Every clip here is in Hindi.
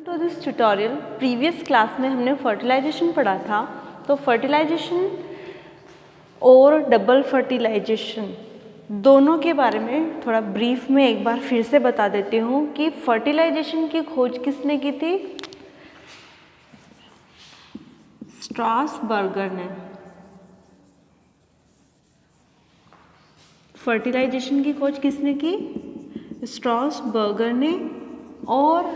To this tutorial. Previous class में हमने फर्टिलाइजेशन पढ़ा था। तो फर्टिलाइजेशन और डबल फर्टिलाइजेशन दोनों के बारे में थोड़ा ब्रीफ में एक बार फिर से बता देती हूँ कि फर्टिलाइजेशन की खोज किसने की थी? स्ट्रासबर्गर ने। फर्टिलाइजेशन की खोज किसने की? स्ट्रासबर्गर ने। और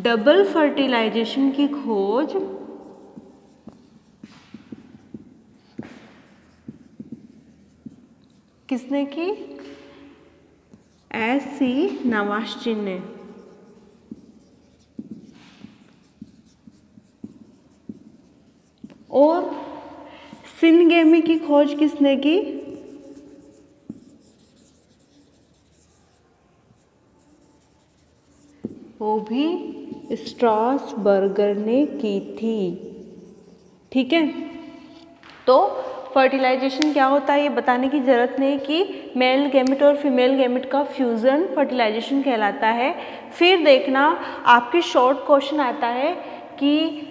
डबल फर्टिलाइजेशन की खोज किसने की? एस.सी. नवाश्चिन ने। और सिनगेमी की खोज किसने की? वो भी स्ट्रासबर्गर ने की थी। ठीक है, तो फर्टिलाइजेशन क्या होता है ये बताने की ज़रूरत नहीं कि मेल गैमेट और फीमेल गैमेट का फ्यूज़न फर्टिलाइजेशन कहलाता है। फिर देखना आपके शॉर्ट क्वेश्चन आता है कि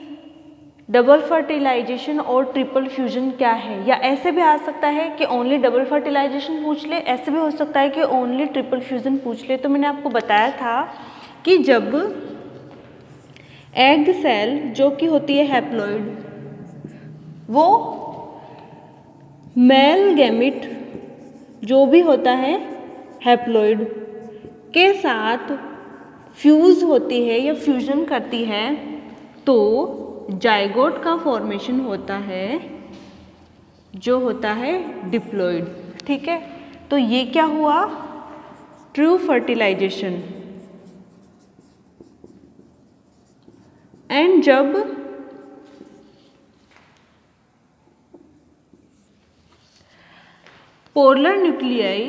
डबल फर्टिलाइजेशन और ट्रिपल फ्यूजन क्या है, या ऐसे भी आ सकता है कि ओनली डबल फर्टिलाइजेशन पूछ ले, ऐसे भी हो सकता है कि ओनली ट्रिपल फ्यूजन पूछ ले। तो मैंने आपको बताया था कि जब एग सेल जो कि होती है हैप्लॉइड, वो मेल गैमेट जो भी होता है हैप्लॉइड के साथ फ्यूज होती है या फ्यूजन करती है, तो जाइगोट का फॉर्मेशन होता है जो होता है डिप्लॉइड। ठीक है, तो ये क्या हुआ? True fertilisation. एंड जब पोलर न्यूक्लियाई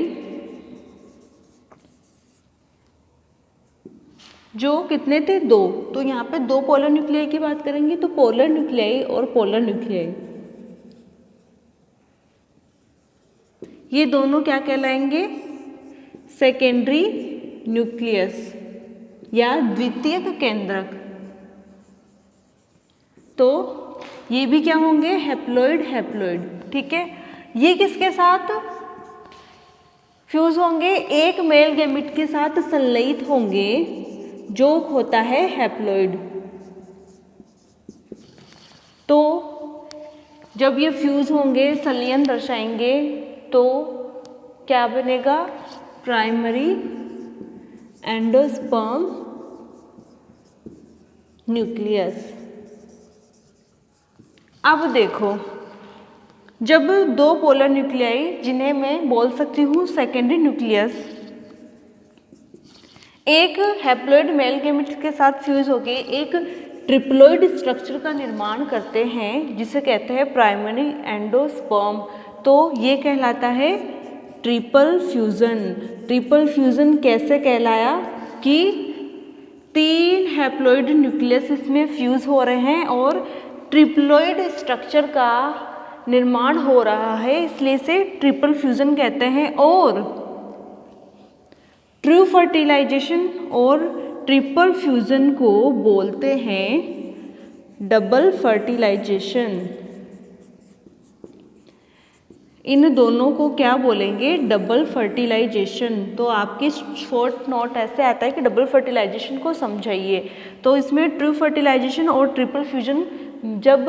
जो कितने थे? दो। तो यहाँ पे दो पोलर न्यूक्लियाई की बात करेंगे, तो पोलर न्यूक्लियाई और पोलर न्यूक्लियाई ये दोनों क्या कहलाएंगे? सेकेंडरी न्यूक्लियस या द्वितीयक केंद्रक। तो ये भी क्या होंगे? Haploid haploid. ठीक है, ये किसके साथ फ्यूज होंगे? एक मेल गैमेट के साथ संलयित होंगे जो होता है हैप्लॉइड। तो जब ये फ्यूज होंगे, संलयन दर्शाएंगे, तो क्या बनेगा? Primary endosperm nucleus. अब देखो, जब दो पोलर न्यूक्लियाई जिन्हें मैं बोल सकती हूँ सेकेंडरी न्यूक्लियस, एक हैप्लॉइड मेल गैमेट के साथ फ्यूज होके एक ट्रिप्लॉइड स्ट्रक्चर का निर्माण करते हैं जिसे कहते हैं प्राइमरी एंडोस्पर्म, तो ये कहलाता है ट्रिपल फ्यूजन। ट्रिपल फ्यूजन कैसे कहलाया? कि तीन हैप्लॉइड न्यूक्लियस इसमें फ्यूज हो रहे हैं और ट्रिप्लॉइड स्ट्रक्चर का निर्माण हो रहा है, इसलिए इसे ट्रिपल फ्यूजन कहते हैं। और ट्रू फर्टिलाइजेशन और ट्रिपल फ्यूजन को बोलते हैं डबल फर्टिलाइजेशन। इन दोनों को क्या बोलेंगे? Double fertilisation. तो आपकी शॉर्ट नोट ऐसे आता है कि डबल फर्टिलाइजेशन को समझाइए। तो इसमें ट्रू फर्टिलाइजेशन और ट्रिपल फ्यूजन जब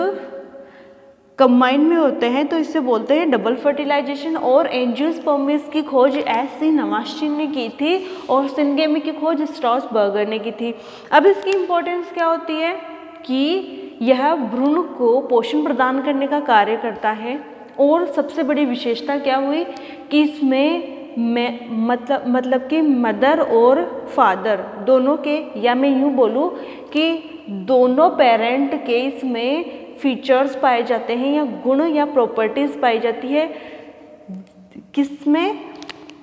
कंबाइन में होते हैं तो इससे बोलते हैं डबल फर्टिलाइजेशन। और एंजियोस्पर्म्स की खोज एस.सी. नवाश्चिन ने की थी और सिनगेमी की खोज स्ट्रासबर्गर ने की थी। अब इसकी इम्पोर्टेंस क्या होती है कि यह भ्रूण को पोषण प्रदान करने का कार्य करता है। और सबसे बड़ी विशेषता क्या हुई कि इसमें मतलब कि मदर और फादर दोनों के, या मैं यूँ बोलूँ कि दोनों पेरेंट के इसमें फीचर्स पाए जाते हैं या गुण या प्रॉपर्टीज पाई जाती है। किसमें?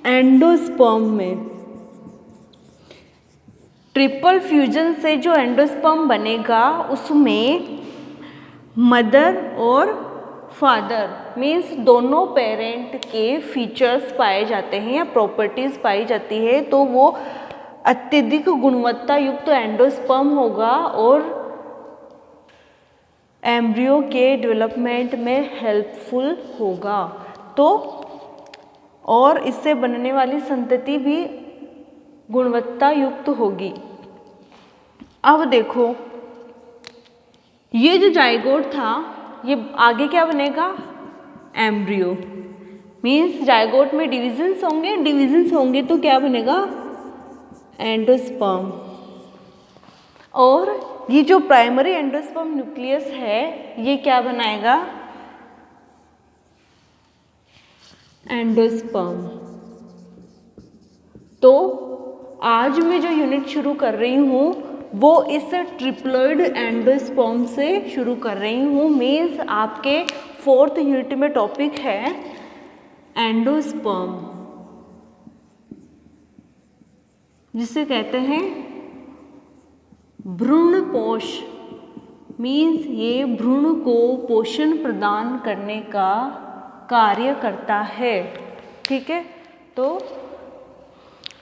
एंडोस्पर्म में। ट्रिपल फ्यूजन से जो एंडोस्पर्म बनेगा उसमें मदर और फादर मीन्स दोनों पेरेंट के फीचर्स पाए जाते हैं या प्रॉपर्टीज पाई जाती है। तो वो अत्यधिक गुणवत्ता युक्त एंडोस्पर्म होगा और एम्ब्रियो के डेवलपमेंट में हेल्पफुल होगा। तो और इससे बनने वाली संतति भी गुणवत्ता युक्त होगी। अब देखो, ये जो जाइगोट था, ये आगे क्या बनेगा? एम्ब्रियो। मीन्स जाइगोट में डिविजन्स होंगे तो क्या बनेगा? एंडोस्पर्म। और ये जो प्राइमरी एंडोस्पर्म न्यूक्लियस है, ये क्या बनाएगा? एंडोस्पर्म। तो आज मैं जो यूनिट शुरू कर रही हूँ वो इस ट्रिप्लॉइड एंडोस्पर्म से शुरू कर रही हूँ। मीन्स आपके 4th यूनिट में टॉपिक है एंडोस्पर्म, जिसे कहते हैं भ्रूणपोष। मीन्स ये भ्रूण को पोषण प्रदान करने का कार्य करता है। ठीक है, तो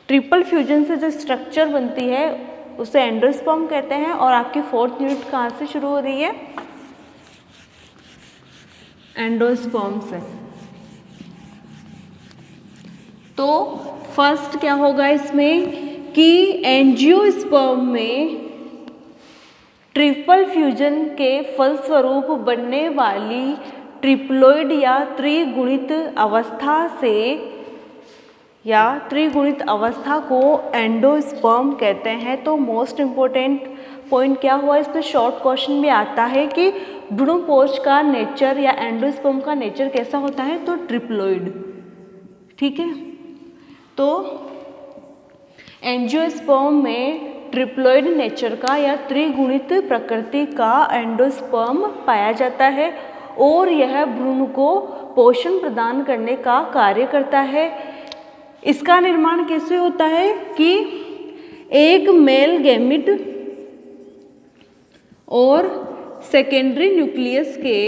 ट्रिपल फ्यूजन से जो स्ट्रक्चर बनती है उसे एंडोस्पर्म कहते हैं। और आपकी 4th यूनिट कहाँ से शुरू हो रही है? एंडोस्पर्म से। तो फर्स्ट क्या होगा इसमें कि एंजियोस्पर्म में ट्रिपल फ्यूजन के फलस्वरूप बनने वाली ट्रिप्लॉइड या त्रिगुणित अवस्था को एंडोस्पर्म कहते हैं। तो मोस्ट इम्पोर्टेंट पॉइंट क्या हुआ, इस पर शॉर्ट क्वेश्चन भी आता है कि भ्रूणपोष का नेचर या एंडोस्पर्म का नेचर कैसा होता है? तो ट्रिप्लॉइड। ठीक है, तो एंजियोस्पर्म में ट्रिप्लॉइड नेचर का या त्रिगुणित प्रकृति का एंडोस्पर्म पाया जाता है और यह भ्रूण को पोषण प्रदान करने का कार्य करता है। इसका निर्माण कैसे होता है कि एक मेल गैमिट और सेकेंडरी न्यूक्लियस के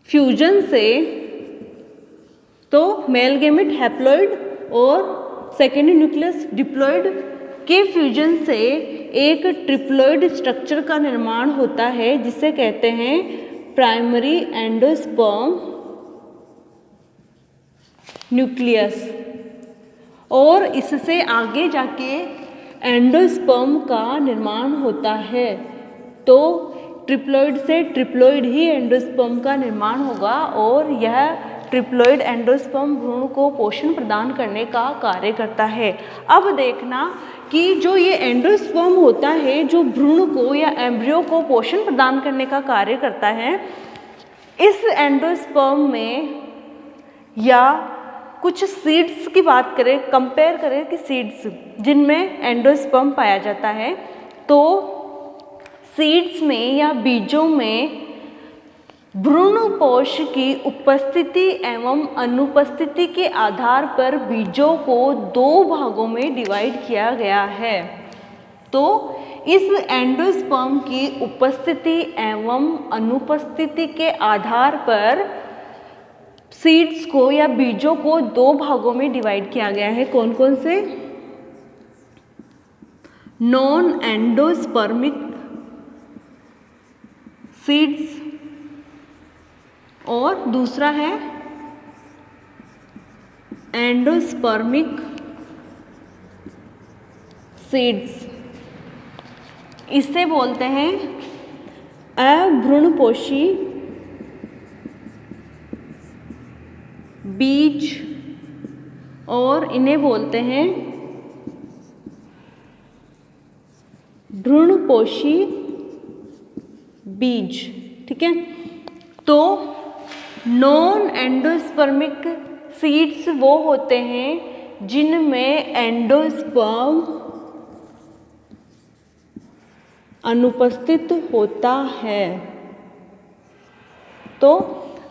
फ्यूजन से, तो मेल गैमिट हैप्लॉइड और सेकेंडरी न्यूक्लियस डिप्लॉइड के फ्यूजन से एक ट्रिप्लॉइड स्ट्रक्चर का निर्माण होता है, जिसे कहते हैं प्राइमरी एंडोस्पर्म न्यूक्लियस। और इससे आगे जाके एंडोस्पर्म का निर्माण होता है। तो ट्रिप्लॉइड से ट्रिप्लॉइड ही एंडोस्पर्म का निर्माण होगा और यह ट्रिप्लॉइड एंडोस्पर्म भ्रूण को पोषण प्रदान करने का कार्य करता है। अब देखना कि जो ये एंडोस्पर्म होता है, जो भ्रूण को या एम्ब्रियो को पोषण प्रदान करने का कार्य करता है, इस एंडोस्पर्म में या कुछ सीड्स की बात करें, कंपेयर करें कि सीड्स जिनमें एंडोस्पर्म पाया जाता है, तो सीड्स में या बीजों में भ्रूणपोष की उपस्थिति एवं अनुपस्थिति के आधार पर बीजों को 2 भागों में डिवाइड किया गया है। तो इस एंडोस्पर्म की उपस्थिति एवं अनुपस्थिति के आधार पर सीड्स को या बीजों को 2 भागों में डिवाइड किया गया है। कौन कौन से? नॉन एंडोस्पर्मिक सीड्स और दूसरा है एंडोस्पर्मिक सीड्स। इसे बोलते हैं अभ्रूणपोषी बीज और इन्हें बोलते हैं भ्रूणपोषी बीज। ठीक है, तो नॉन एंडोस्पर्मिक सीड्स वो होते हैं जिनमें एंडोस्पर्म अनुपस्थित होता है। तो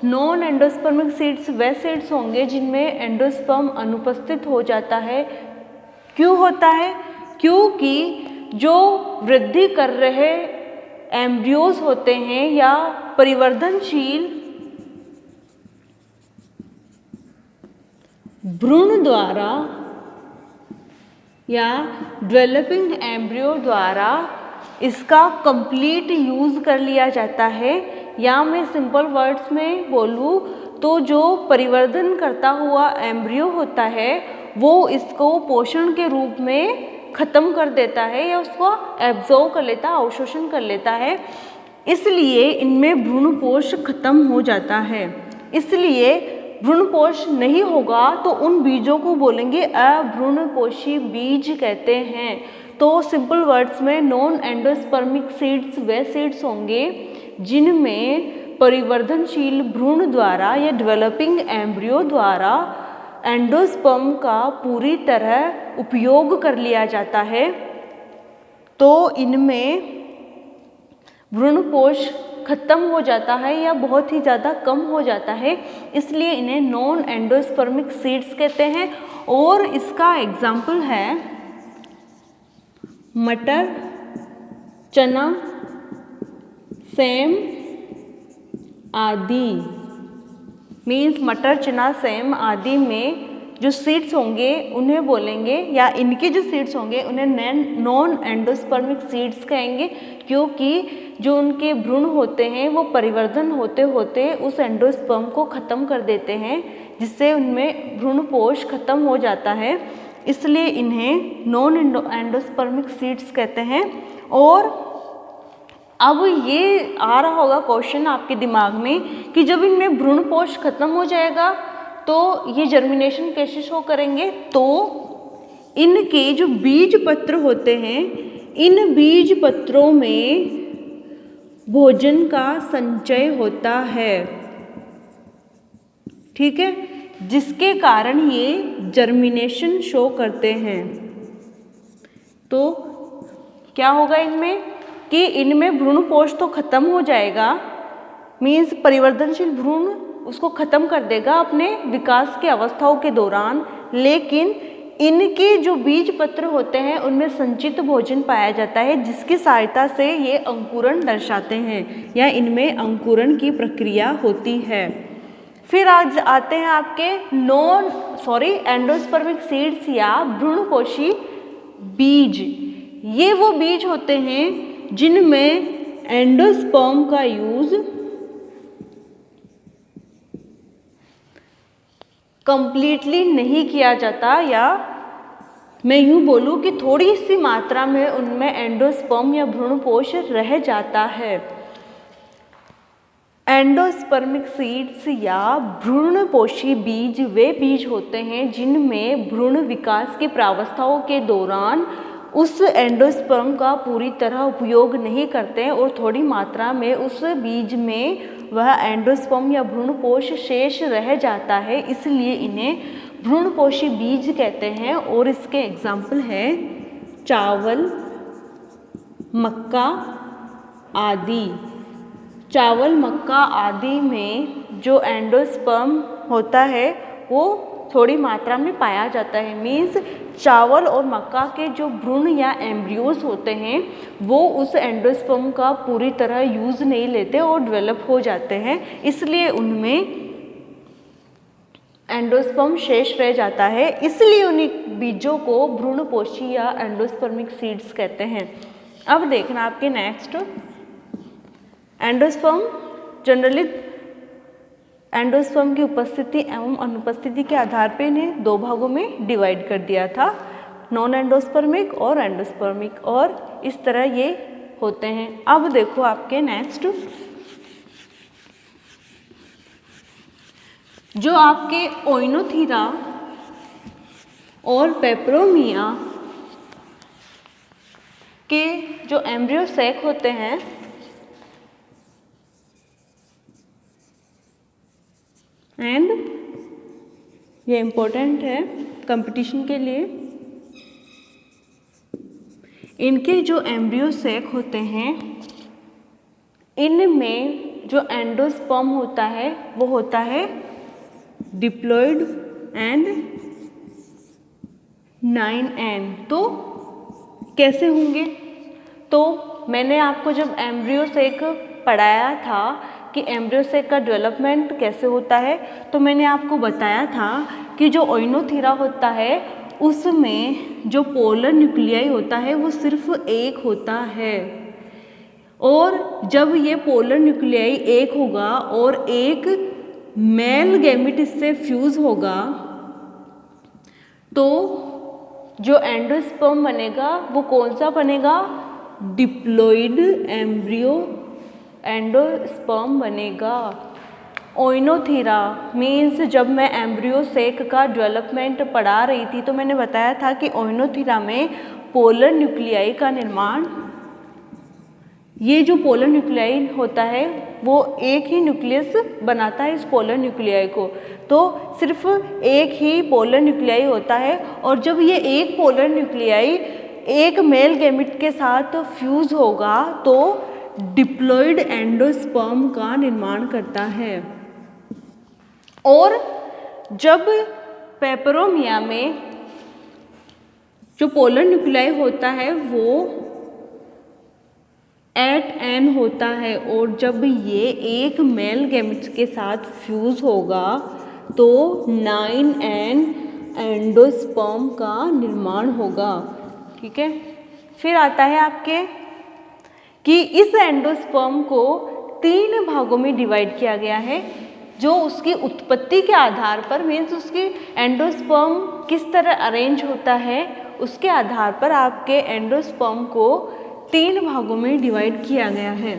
नॉन एंडोस्पर्मिक सीड्स वे सीड्स होंगे जिनमें एंडोस्पर्म अनुपस्थित हो जाता है। क्यों होता है? क्योंकि जो वृद्धि कर रहे एम्ब्रियोज होते हैं या परिवर्धनशील भ्रूण द्वारा या डेवलपिंग एम्ब्रियो द्वारा इसका कंप्लीट यूज़ कर लिया जाता है, या मैं सिंपल वर्ड्स में बोलूँ तो जो परिवर्धन करता हुआ एम्ब्रियो होता है वो इसको पोषण के रूप में ख़त्म कर देता है या उसको एब्जॉर्व कर लेता है, अवशोषण कर लेता है, इसलिए इनमें भ्रूणपोष खत्म हो जाता है। इसलिए भ्रूणपोष नहीं होगा तो उन बीजों को बोलेंगे अभ्रूणपोषी बीज कहते हैं। तो सिंपल वर्ड्स में नॉन एंडोस्पर्मिक सीड्स वे सीड्स होंगे जिनमें परिवर्धनशील भ्रूण द्वारा या डेवलपिंग एम्ब्रियो द्वारा एंडोस्पर्म का पूरी तरह उपयोग कर लिया जाता है। तो इनमें भ्रूणपोष खत्म हो जाता है या बहुत ही ज़्यादा कम हो जाता है, इसलिए इन्हें नॉन एंडोस्पर्मिक सीड्स कहते हैं। और इसका एग्जाम्पल है मटर, चना, सेम आदि। मीन्स मटर, चना, सेम आदि में जो सीड्स होंगे उन्हें बोलेंगे, या इनके जो सीड्स होंगे उन्हें नॉन एंडोस्पर्मिक सीड्स कहेंगे, क्योंकि जो उनके भ्रूण होते हैं वो परिवर्धन होते होते उस एंडोस्पर्म को ख़त्म कर देते हैं, जिससे उनमें भ्रूणपोष खत्म हो जाता है, इसलिए इन्हें नॉन एंडोस्पर्मिक सीड्स कहते हैं। और अब ये आ रहा होगा क्वेश्चन आपके दिमाग में कि जब इनमें भ्रूणपोष खत्म हो जाएगा तो ये जर्मिनेशन कैसे शो करेंगे, तो इनके जो बीज पत्र होते हैं इन बीज पत्रों में भोजन का संचय होता है, ठीक है, जिसके कारण ये जर्मिनेशन शो करते हैं। तो क्या होगा इनमें कि इनमें भ्रूणपोष तो खत्म हो जाएगा, मीन्स परिवर्तनशील भ्रूण उसको खत्म कर देगा अपने विकास की अवस्थाओं के दौरान, लेकिन इनके जो बीज पत्र होते हैं उनमें संचित भोजन पाया जाता है, जिसकी सहायता से ये अंकुरण दर्शाते हैं या इनमें अंकुरण की प्रक्रिया होती है। फिर आज आते हैं आपके एंडोस्पर्मिक सीड्स या भ्रूणपोषी बीज। ये वो बीज होते हैं जिनमें एंडोस्पर्म का यूज कंप्लीटली नहीं किया जाता, या मैं यूँ बोलूँ कि थोड़ी सी मात्रा में उनमें एंडोस्पर्म या भ्रूणपोष रह जाता है। एंडोस्पर्मिक सीड्स या भ्रूणपोषी बीज वे बीज होते हैं जिनमें भ्रूण विकास की प्रावस्थाओं के दौरान उस एंडोस्पर्म का पूरी तरह उपयोग नहीं करते हैं और थोड़ी मात्रा में उस बीज में वह एंडोस्पर्म या भ्रूणपोष शेष रह जाता है, इसलिए इन्हें भ्रूणपोषी बीज कहते हैं। और इसके एग्जाम्पल हैं चावल, मक्का आदि। चावल, मक्का आदि में जो एंडोस्पर्म होता है वो थोड़ी मात्रा में पाया जाता है, मीन्स चावल और मक्का के जो भ्रूण या एम्ब्रियोज होते हैं वो उस एंडोस्पर्म का पूरी तरह यूज़ नहीं लेते और डेवलप हो जाते हैं, इसलिए उनमें एंडोस्पर्म शेष रह जाता है, इसलिए उन्हीं बीजों को भ्रूणपोषी या एंडोस्पर्मिक सीड्स कहते हैं। अब देखना आपके नेक्स्ट, एंडोस्पर्म जनरली एंडोस्पर्म की उपस्थिति एवं अनुपस्थिति के आधार पर इन्हें दो भागों में डिवाइड कर दिया था, नॉन एंडोस्पर्मिक और एंडोस्पर्मिक, और इस तरह ये होते हैं। अब देखो आपके नेक्स्ट, जो आपके ओइनोथीरा और पेपरोमिया के जो एम्ब्रियो सैक होते हैं एंड ये इम्पोर्टेंट है कंपटीशन के लिए, इनके जो एम्ब्रियो सैक होते हैं इनमें जो एंडोस्पर्म होता है वो होता है डिप्लॉयड एंड 9n। तो कैसे होंगे, तो मैंने आपको जब एम्ब्रियो सैक पढ़ाया था कि एम्ब्रियो सैक का डेवलपमेंट कैसे होता है, तो मैंने आपको बताया था कि जो ओइनोथीरा होता है उसमें जो पोलर न्यूक्लियाई होता है वो सिर्फ एक होता है। और जब ये पोलर न्यूक्लियाई एक होगा और एक मेल गैमेट इससे फ्यूज होगा तो जो एंडोस्पर्म बनेगा वो कौन सा बनेगा? डिप्लॉइड एम्ब्रियो एंडोस्पर्म बनेगा। ओइनोथेरा मीन्स जब मैं एम्ब्रियो सेक का डेवलपमेंट पढ़ा रही थी तो मैंने बताया था कि ओइनोथेरा में पोलर न्यूक्लियाई का निर्माण, ये जो पोलर न्यूक्लियाई होता है वो एक ही न्यूक्लियस बनाता है इस पोलर न्यूक्लियाई को, तो सिर्फ एक ही पोलर न्यूक्लियाई होता है। और जब ये एक पोलर न्यूक्लियाई एक मेल गैमेट के साथ फ्यूज होगा तो डिप्लॉइड एंडोस्पर्म का निर्माण करता है। और जब पेपरोमिया में जो पोलर न्यूक्लियाई होता है वो 8n होता है और जब ये एक मेल गैमेट्स के साथ फ्यूज होगा तो 9n एंडोस्पर्म का निर्माण होगा। ठीक है, फिर आता है आपके कि इस एंडोस्पर्म को 3 भागों में डिवाइड किया गया है जो उसकी उत्पत्ति के आधार पर, मीन्स उसकी एंडोस्पर्म किस तरह अरेंज होता है उसके आधार पर आपके एंडोस्पर्म को 3 भागों में डिवाइड किया गया है।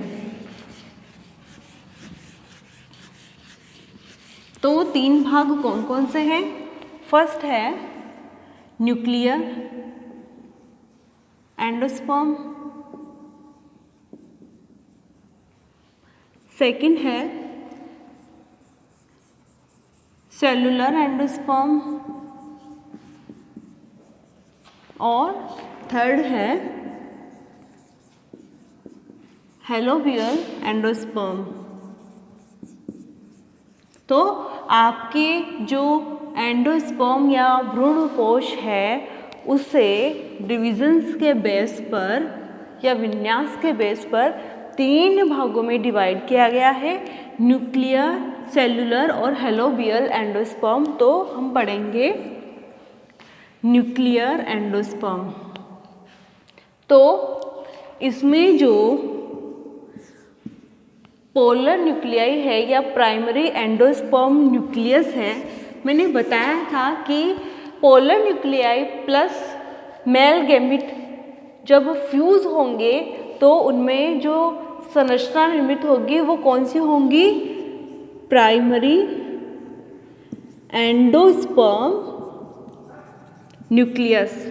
तो 3 भाग कौन कौन से हैं? फर्स्ट है न्यूक्लियर एंडोस्पर्म, सेकंड है सेलुलर एंडोस्पर्म और थर्ड है हेलोबियल एंडोस्पर्म। तो आपके जो एंडोस्पर्म या भ्रूणकोश है उसे डिविजन्स के बेस पर या विन्यास के बेस पर 3 भागों में डिवाइड किया गया है, न्यूक्लियर, सेलुलर और हेलोबियल एंडोस्पर्म। तो हम पढ़ेंगे न्यूक्लियर एंडोस्पर्म। तो इसमें जो पोलर न्यूक्लियाई है या प्राइमरी एंडोस्पर्म न्यूक्लियस है, मैंने बताया था कि polar nuclei plus male gamete जब फ्यूज होंगे तो उनमें जो संरचना निर्मित होगी वो कौन सी होंगी? Primary endosperm nucleus.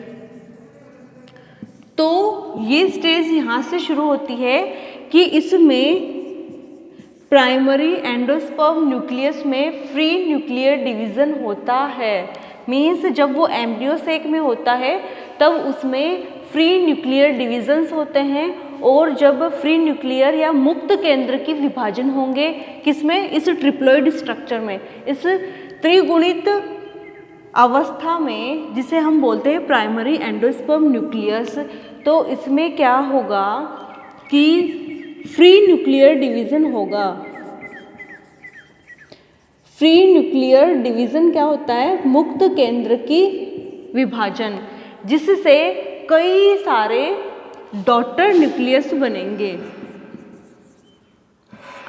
तो ये स्टेज यहाँ से शुरू होती है कि इसमें प्राइमरी एंडोस्पर्म न्यूक्लियस में फ्री न्यूक्लियर डिवीज़न होता है। मीन्स जब वो एम्ब्रियो सेक में होता है तब उसमें फ्री न्यूक्लियर डिवीजन्स होते हैं और जब फ्री न्यूक्लियर या मुक्त केंद्र की विभाजन होंगे किसमें? इस ट्रिप्लॉइड स्ट्रक्चर में, इस त्रिगुणित अवस्था में जिसे हम बोलते हैं प्राइमरी एंडोस्पर्म न्यूक्लियस। तो इसमें क्या होगा कि फ्री न्यूक्लियर डिवीज़न होगा। फ्री न्यूक्लियर डिवीज़न क्या होता है? मुक्त केंद्र की विभाजन, जिससे कई सारे डॉटर न्यूक्लियस बनेंगे,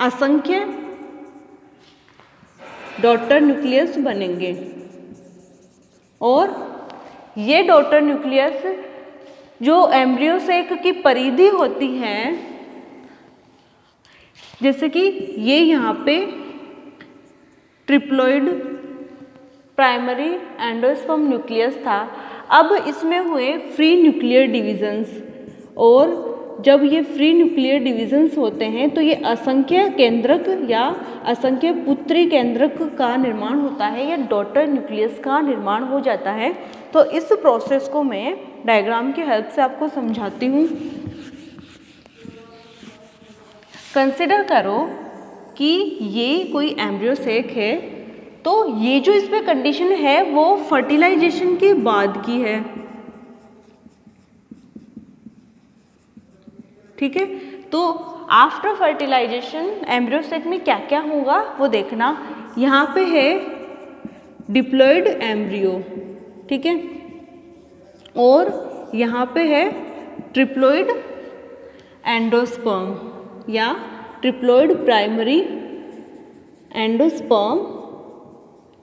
असंख्य डॉटर न्यूक्लियस बनेंगे। और ये डॉटर न्यूक्लियस जो एम्ब्रियो सेक की परिधि होती है, जैसे कि ये यहाँ पे ट्रिप्लॉइड प्राइमरी एंडोस्पर्म न्यूक्लियस था, अब इसमें हुए फ्री न्यूक्लियर डिवीजन्स। और जब ये फ्री न्यूक्लियर डिवीजन्स होते हैं तो ये असंख्य केंद्रक या असंख्य पुत्री केंद्रक का निर्माण होता है या डॉटर न्यूक्लियस का निर्माण हो जाता है। तो इस प्रोसेस को मैं डायग्राम की हेल्प से आपको समझाती हूँ। कंसिडर करो कि ये कोई एम्ब्रियो सेक है, तो ये जो इसमें कंडीशन है वो फर्टिलाइजेशन के बाद की है। ठीक है, तो आफ्टर फर्टिलाइजेशन एम्ब्रियो सेक में क्या क्या होगा वो देखना। यहाँ पे है डिप्लॉइड एम्ब्रियो, ठीक है, और यहाँ पे है ट्रिप्लोइड एंडोस्पर्म या ट्रिप्लोइड प्राइमरी एंडोस्पर्म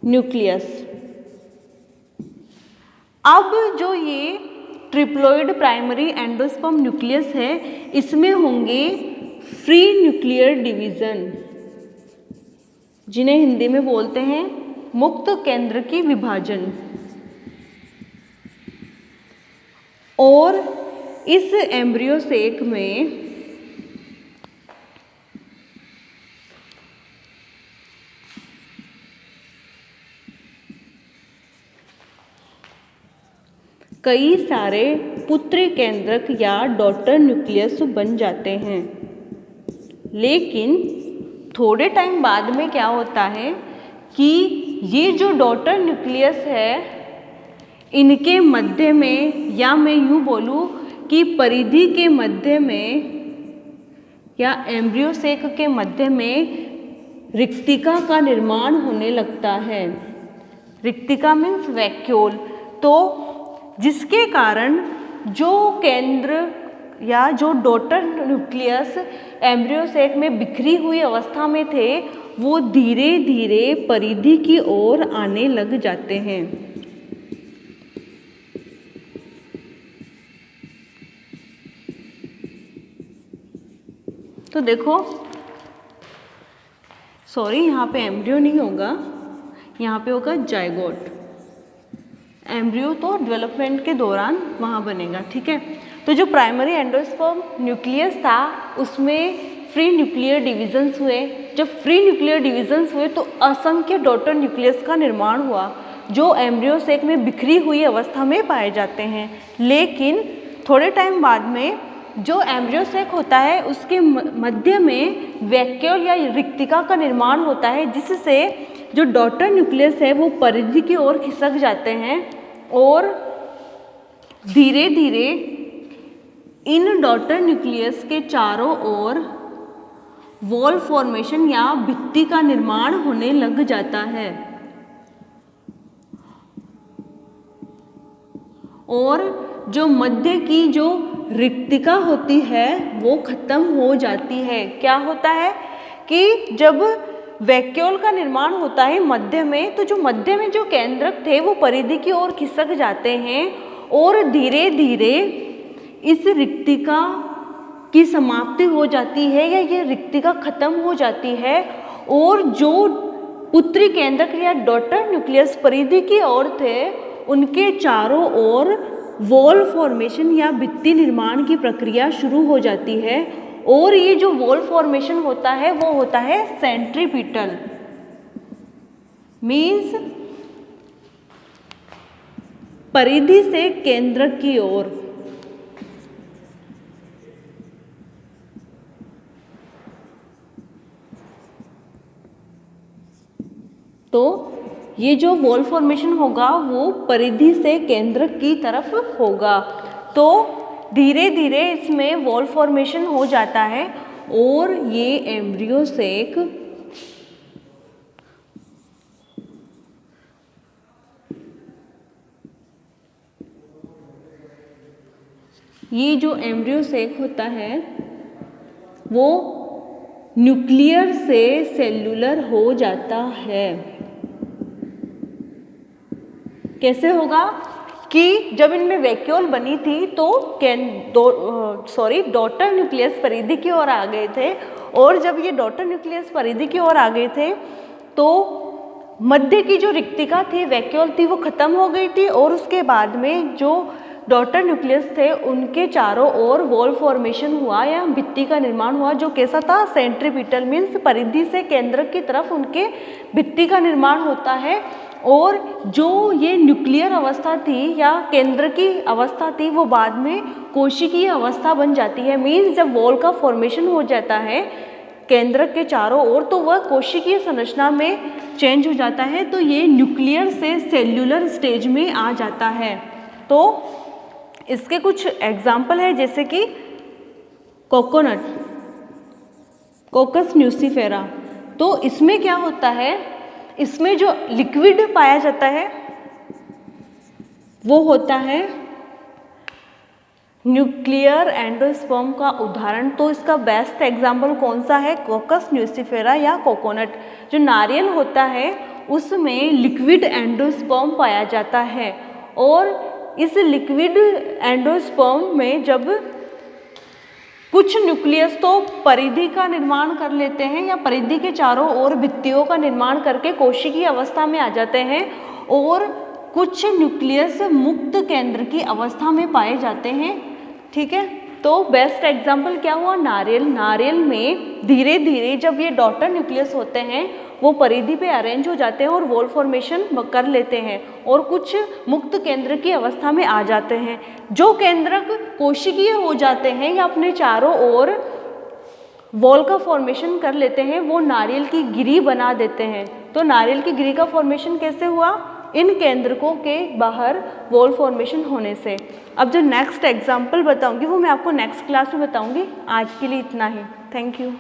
न्यूक्लियस। अब जो ये ट्रिप्लोइड प्राइमरी एंडोस्पर्म न्यूक्लियस है, इसमें होंगे फ्री न्यूक्लियर डिवीजन, जिन्हें हिंदी में बोलते हैं मुक्त केंद्र की विभाजन। और इस एम्ब्रियो सेक में कई सारे पुत्री केंद्रक या डॉटर न्यूक्लियस बन जाते हैं। लेकिन थोड़े टाइम बाद में क्या होता है कि ये जो डॉटर न्यूक्लियस है, इनके मध्य में, या मैं यूँ बोलूँ कि परिधि के मध्य में या एम्ब्रियो सेक के मध्य में रिक्तिका का निर्माण होने लगता है। रिक्तिका मीन्स वैक्यूल। तो जिसके कारण जो केंद्र या जो डॉटर न्यूक्लियस एम्ब्रियो सेक में बिखरी हुई अवस्था में थे, वो धीरे धीरे परिधि की ओर आने लग जाते हैं। तो देखो, सॉरी, यहाँ पे एम्ब्रियो नहीं होगा, यहाँ पे होगा जायगोट। एम्ब्रियो तो डेवलपमेंट के दौरान वहाँ बनेगा, ठीक है। तो जो प्राइमरी एंडोस्पर्म न्यूक्लियस था, उसमें फ्री न्यूक्लियर डिविजन्स हुए। जब फ्री न्यूक्लियर डिविजन्स हुए तो असंख्य डॉटर न्यूक्लियस का निर्माण हुआ, जो एम्ब्रियो सेक में बिखरी हुई अवस्था में पाए जाते हैं। लेकिन थोड़े टाइम बाद में जो एम्ब्रियो सेक होता है, उसके मध्य में वैक्यूल या रिक्तिका का निर्माण होता है, जिससे जो डॉटर न्यूक्लियस है वो परिधि की ओर खिसक जाते हैं और धीरे धीरे इन डॉटर न्यूक्लियस के चारों ओर वॉल फॉर्मेशन या भित्ति का निर्माण होने लग जाता है और जो मध्य की जो रिक्तिका होती है वो खत्म हो जाती है। क्या होता है कि जब वैक्यूल का निर्माण होता है मध्य में, तो जो मध्य में जो केंद्रक थे वो परिधि की ओर खिसक जाते हैं और धीरे धीरे इस रिक्तिका की समाप्ति हो जाती है या ये रिक्तिका खत्म हो जाती है और जो पुत्री केंद्रक या डॉटर न्यूक्लियस परिधि की ओर थे, उनके चारों ओर वॉल फॉर्मेशन या भित्ति निर्माण की प्रक्रिया शुरू हो जाती है। और ये जो वॉल फॉर्मेशन होता है वो होता है सेंट्रीपिटल, मीन्स परिधि से केंद्रक की ओर। तो ये जो वॉल फॉर्मेशन होगा वो परिधि से केंद्रक की तरफ होगा। तो धीरे धीरे इसमें वॉल फॉर्मेशन हो जाता है और ये एम्ब्रियो सेक होता है वो न्यूक्लियर से सेल्यूलर हो जाता है। कैसे होगा कि जब इनमें वैक्यूल बनी थी तो डॉटर न्यूक्लियस परिधि की ओर आ गए थे और जब ये डॉटर न्यूक्लियस परिधि की ओर आ गए थे तो मध्य की जो रिक्तिका थी, वैक्यूल थी, वो खत्म हो गई थी और उसके बाद में जो डॉटर न्यूक्लियस थे उनके चारों ओर वॉल फॉर्मेशन हुआ या भित्ति का निर्माण हुआ, जो कैसा था, सेंट्रीपिटल, मीन्स परिधि से केंद्रक की तरफ उनके भित्ति का निर्माण होता है। और जो ये न्यूक्लियर अवस्था थी या केंद्र की अवस्था थी वो बाद में कोशिकीय अवस्था बन जाती है। मीन्स जब वॉल का फॉर्मेशन हो जाता है केंद्रक के चारों ओर तो वह कोशिकीय संरचना में चेंज हो जाता है, तो ये न्यूक्लियर से सेल्यूलर स्टेज में आ जाता है। तो इसके कुछ एग्जाम्पल है, जैसे कि कोकोनट, कोकस न्यूसीफेरा। तो इसमें क्या होता है, इसमें जो लिक्विड पाया जाता है वो होता है न्यूक्लियर एंडोस्पर्म का उदाहरण, तो इसका बेस्ट एग्जाम्पल कौन सा है? कोकस न्यूसिफेरा या कोकोनट। जो नारियल होता है उसमें लिक्विड एंडोस्पर्म पाया जाता है, और इस लिक्विड एंडोस्पर्म में जब कुछ न्यूक्लियस तो परिधि का निर्माण कर लेते हैं या परिधि के चारों ओर भित्तियों का निर्माण करके कोशिकीय अवस्था में आ जाते हैं, और कुछ न्यूक्लियस मुक्त केंद्र की अवस्था में पाए जाते हैं। ठीक है, तो बेस्ट एग्जाम्पल क्या हुआ? नारियल। नारियल में धीरे धीरे जब ये डॉटर न्यूक्लियस होते हैं वो परिधि पे अरेंज हो जाते हैं और वॉल फॉर्मेशन कर लेते हैं और कुछ मुक्त केंद्र की अवस्था में आ जाते हैं। जो केंद्रक कोशिकीय हो जाते हैं या अपने चारों ओर वॉल का फॉर्मेशन कर लेते हैं वो नारियल की गिरी बना देते हैं। तो नारियल की गिरी का फॉर्मेशन कैसे हुआ? इन केंद्रकों के बाहर वॉल फॉर्मेशन होने से। अब जो नेक्स्ट एग्जाम्पल बताऊंगी वो मैं आपको नेक्स्ट क्लास में बताऊंगी। आज के लिए इतना ही। Thank you.